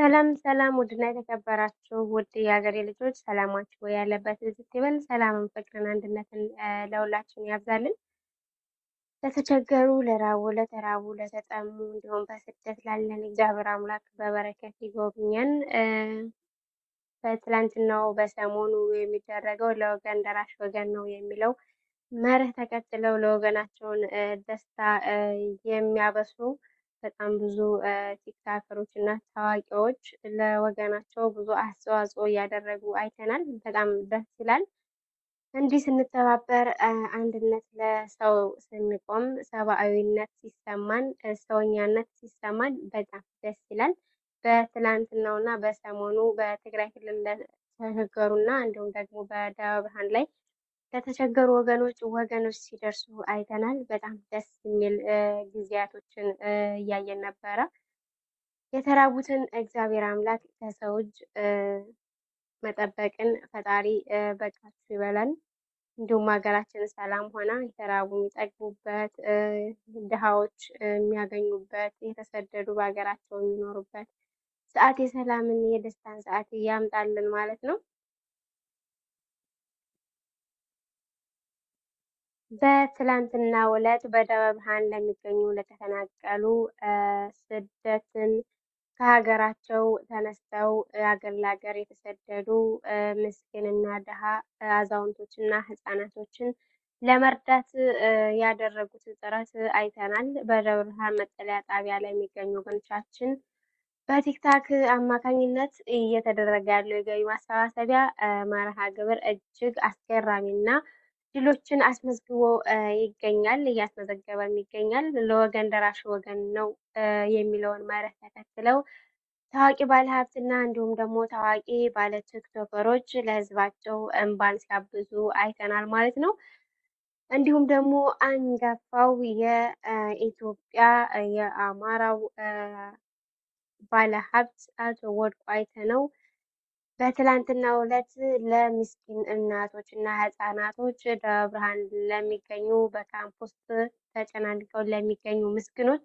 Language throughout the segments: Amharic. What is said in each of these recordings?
ሰላም ሰላም ውድና የተከበራችሁ ውድ የሀገሬ ልጆች ሰላማችሁ ያለበት ብዝት ይበል። ሰላምን፣ ፍቅርን፣ አንድነትን ለሁላችን ያብዛልን። ለተቸገሩ፣ ለራቡ፣ ለተራቡ፣ ለተጠሙ እንዲሁም በስደት ላለን እግዚአብሔር አምላክ በበረከት ይጎብኘን። በትላንትናው በሰሞኑ የሚደረገው ለወገን ደራሽ ወገን ነው የሚለው መርህ ተከትለው ለወገናቸውን ደስታ የሚያበስሩ በጣም ብዙ ቲክታከሮች እና ታዋቂዎች ለወገናቸው ብዙ አስተዋጽኦ እያደረጉ አይተናል። በጣም ደስ ይላል። እንዲህ ስንተባበር፣ አንድነት ለሰው ስንቆም፣ ሰብአዊነት ሲሰማን፣ ሰውኛነት ሲሰማን በጣም ደስ ይላል። በትላንትናው እና በሰሞኑ በትግራይ ክልል ለተቸገሩና እንዲሁም ደግሞ በደብረ ብርሃን ላይ ለተቸገሩ ወገኖች ሲደርሱ አይተናል። በጣም ደስ የሚል ጊዜያቶችን እያየን ነበረ። የተራቡትን እግዚአብሔር አምላክ ከሰው እጅ መጠበቅን ፈጣሪ በቃችሁ ይበላል። እንዲሁም ሀገራችን ሰላም ሆና የተራቡ የሚጠግቡበት፣ ድሃዎች የሚያገኙበት፣ የተሰደዱ በሀገራቸው የሚኖሩበት ሰዓት የሰላምን የደስታን ሰዓት ያምጣልን ማለት ነው። በትላንትናው ዕለት በደብረ ብርሃን ለሚገኙ ለተፈናቀሉ ስደትን ከሀገራቸው ተነስተው አገር ለሀገር የተሰደዱ ምስኪንና ድሃ አዛውንቶችና ህጻናቶችን ለመርዳት ያደረጉት ጥረት አይተናል። በደብረ ብርሃን መጠለያ ጣቢያ ላይ የሚገኙ ወገኖቻችን በቲክታክ አማካኝነት እየተደረገ ያለው የገቢ ማሰባሰቢያ መርሃ ግብር እጅግ አስገራሚና ድሎችን አስመዝግቦ ይገኛል፣ እያስመዘገበም ይገኛል። ለወገን ደራሽ ወገን ነው የሚለውን መርህ ተከትለው ታዋቂ ባለሀብትና እንዲሁም ደግሞ ታዋቂ ባለ ቲክቶከሮች ለህዝባቸው እንባን ሲያብዙ አይተናል ማለት ነው። እንዲሁም ደግሞ አንጋፋው የኢትዮጵያ የአማራው ባለሀብት አቶ ወርቁ አይተነው በትላንትናው ዕለት ለምስኪን እናቶች እና ህጻናቶች ደብረ ብርሃን ለሚገኙ በካምፕ ውስጥ ተጨናንቀው ለሚገኙ ምስኪኖች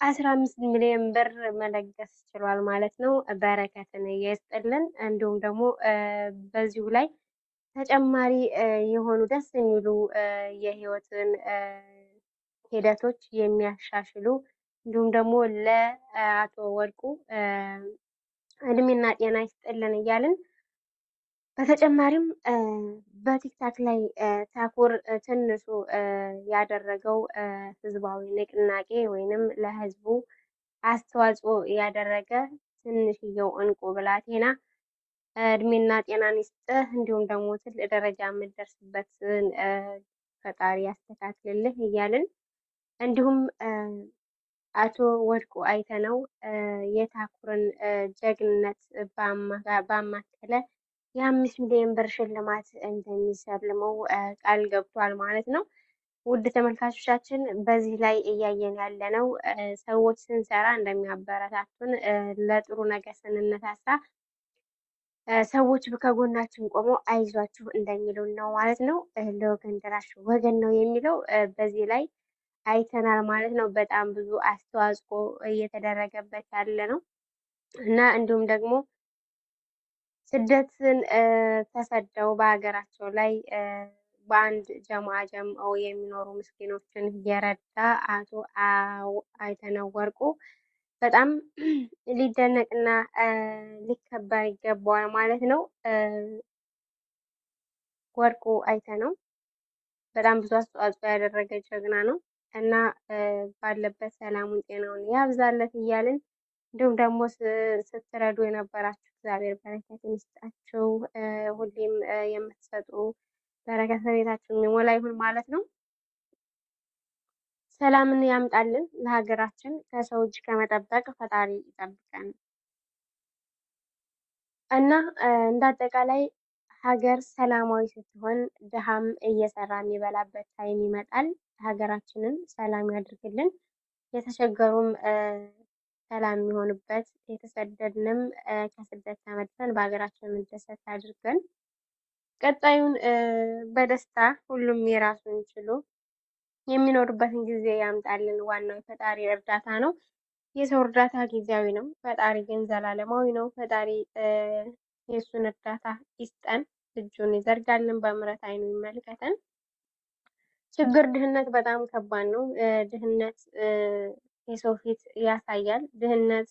15 ሚሊዮን ብር መለገስ ችሏል ማለት ነው። በረከትን ይስጥልን። እንዲሁም ደግሞ በዚሁ ላይ ተጨማሪ የሆኑ ደስ የሚሉ የህይወትን ሂደቶች የሚያሻሽሉ እንዲሁም ደግሞ ለአቶ ወርቁ እድሜና ጤና ይስጥልን እያልን በተጨማሪም በቲክታክ ላይ ታኩር ትንሹ ያደረገው ህዝባዊ ንቅናቄ ወይንም ለህዝቡ አስተዋጽኦ ያደረገ ትንሽየው እንቁ ብላቴና እድሜና ጤናን ይስጥህ፣ እንዲሁም ደግሞ ትልቅ ደረጃ የምትደርስበትን ፈጣሪ ያስተካክልልህ እያልን እንዲሁም አቶ ወርቁ አይተነው የታኩርን ጀግንነት ባማከለ የ5 ሚሊዮን ብር ሽልማት እንደሚሸልመው ቃል ገብቷል ማለት ነው። ውድ ተመልካቾቻችን በዚህ ላይ እያየን ያለነው ሰዎች ስንሰራ እንደሚያበረታቱን፣ ለጥሩ ነገር ስንነሳሳ ሰዎች ከጎናችን ቆመው አይዟችሁ እንደሚሉን ነው ማለት ነው። ለወገን ደራሽ ወገን ነው የሚለው በዚህ ላይ አይተናል ማለት ነው። በጣም ብዙ አስተዋጽኦ እየተደረገበት ያለ ነው እና እንዲሁም ደግሞ ስደትን ተሰደው በሀገራቸው ላይ በአንድ ጀምዐው የሚኖሩ ምስኪኖችን የረዳ አቶ አይተነው ወርቁ በጣም ሊደነቅና ሊከበር ይገባዋል ማለት ነው። ወርቁ አይተነው በጣም ብዙ አስተዋጽኦ ያደረገ ጀግና ነው እና ባለበት ሰላሙን ጤናውን ያብዛለት እያልን እንዲሁም ደግሞ ስትረዱ የነበራችሁ እግዚአብሔር በረከትን ይስጣችሁ። ሁሌም የምትሰጡ በረከት በቤታችሁ የሚሞላ ይሁን ማለት ነው። ሰላምን ያምጣልን ለሀገራችን። ከሰው እጅ ከመጠበቅ ፈጣሪ ይጠብቀን እና እንዳጠቃላይ ሀገር ሰላማዊ ስትሆን ድሃም እየሰራ የሚበላበት ታይም ይመጣል። ሀገራችንን ሰላም ያድርግልን። የተቸገሩም ሰላም የሚሆንበት፣ የተሰደድንም ከስደት ተመልሰን በሀገራችን የምንደሰት አድርገን ቀጣዩን በደስታ ሁሉም የራሱን ችሎ የሚኖርበትን ጊዜ ያምጣልን። ዋናው የፈጣሪ እርዳታ ነው። የሰው እርዳታ ጊዜያዊ ነው፣ ፈጣሪ ግን ዘላለማዊ ነው። ፈጣሪ የእሱን እርዳታ ይስጠን፣ እጁን ይዘርጋልን፣ በምሕረት ዓይኑ ይመልከተን። ችግር፣ ድህነት በጣም ከባድ ነው። ድህነት የሰው ፊት ያሳያል። ድህነት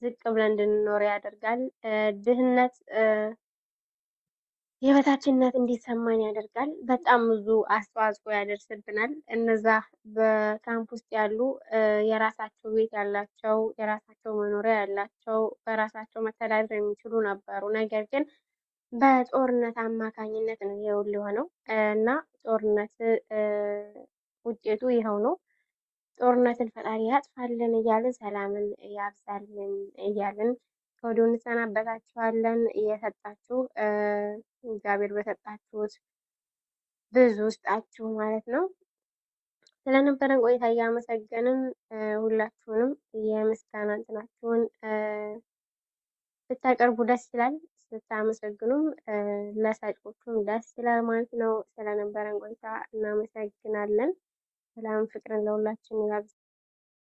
ዝቅ ብለን እንድንኖር ያደርጋል። ድህነት የበታችነት እንዲሰማን ያደርጋል። በጣም ብዙ አስተዋጽኦ ያደርስብናል። እነዛ በካምፕ ውስጥ ያሉ የራሳቸው ቤት ያላቸው፣ የራሳቸው መኖሪያ ያላቸው፣ በራሳቸው መተዳደር የሚችሉ ነበሩ። ነገር ግን በጦርነት አማካኝነት ነው ይሄ ሁሉ የሆነው እና ጦርነት ውጤቱ ይኸው ነው። ጦርነትን ፈጣሪ ያጥፋልን እያልን ሰላምን ያብዛልን እያልን ከወዲሁ እንሰናበታችኋለን። እየሰጣችሁ እግዚአብሔር በሰጣችሁት ብዙ ውስጣችሁ ማለት ነው። ስለነበረን ቆይታ እያመሰገንን ሁላችሁንም የምስጋና እንትናችሁን ስታቀርቡ ደስ ይላል። ስታመሰግኑም ለሰጪዎቹም ደስ ይላል ማለት ነው። ስለነበረን ቆይታ እናመሰግናለን። ሰላም ፍቅርን ለሁላችን ያብዛ።